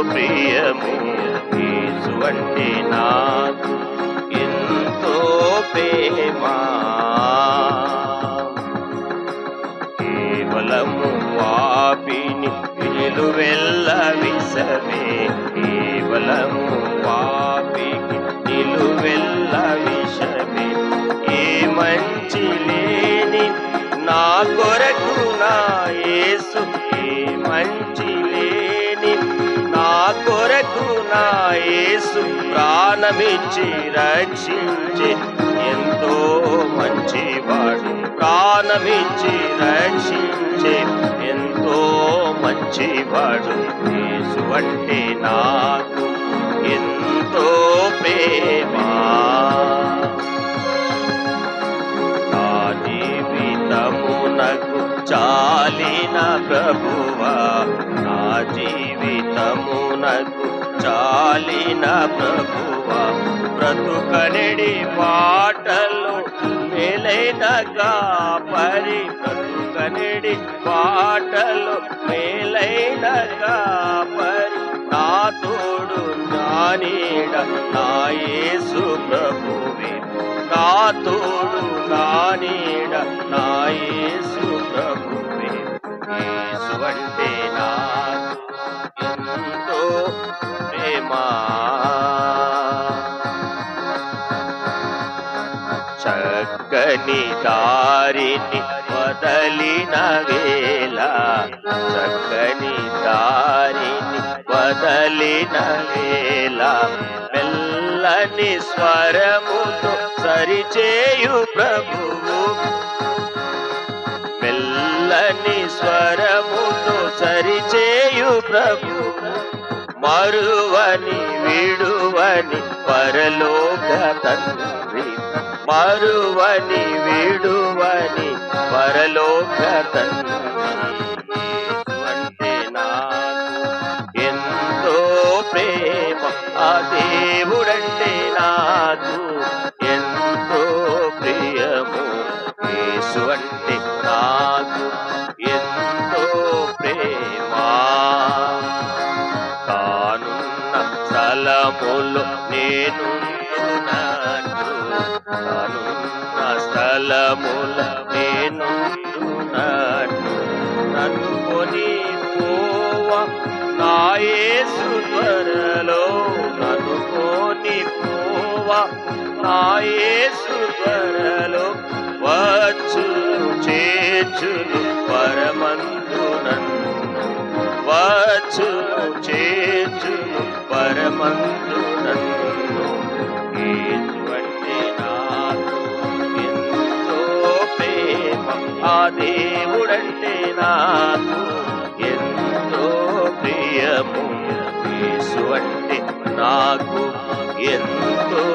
ప్రియము. యేసు అంటే నాకు ఎంతో ప్రేమ. కేవలము పాపిని నిలువెల్ల విషమే, కేవలము పాపికి నిలువెల్ల విషమే. ఏ మంచి లేని నా కొరకు నా యేసు, ఏ మంచి లేని నా కొరకు నా యేసు ప్రాణమిచ్చి రక్షించే ఎంతో మంచివాడు. ప్రాణమిచ్చి రక్షించే ఎంతో మంచివాడు. యేసు అంటే నాకు ఎంతో ప్రేమ. నా జీవితమునకు చాలిన ప్రభువా, నా జీవితమునకు చాలిన ప్రభువా. బ్రతుకనెడి పాటలు మేలైన కాపరి, బ్రతుకనెడి పాటలు మేలైన కాపరి. నా తోడు నా నీడ నా యేసు ప్రభువే, నా తోడు నా నీడ నా యేసు ప్రభువే. యేసు అంటే నాకు ఎంతో ప్రేమ. చక్కని దారిని వదలిన వేళ, చక్కని దారిని వదలిన వేళ, మెల్లని స్వరముతో సరిచేయు ప్రభువు, మెల్లని స్వరముతో సరిచేయు ప్రభువు. మరువని విడువని పరలోక తండ్రి, మరువని విడువని పరలోక తండ్రి. యేసు అంటే నాకు ఎంతో ప్రేమ. ఆ దేవుడంటే నాకు ఎంతో ప్రియము. యేసు అంటే నాకు ఎంతో ప్రేమ. తానున్న స్థలములో నేనుండునట్లు, తానున్న స్థలములో నేనుండునట్లు. నన్ను కొని పోవా నా యేసు త్వరలో, నన్ను కొని పోవా నా యేసు త్వరలో. వచ్చును చేర్చును పరమందు నన్ను, వచ్చును చేర్చును పరమందు నన్ను. యేసు అంటే నాకు ఎంతో ప్రేమ. ఆ దేవుడంటే నాకు ఎంతో ప్రియము. యేసు అంటే నాకు ఎంతో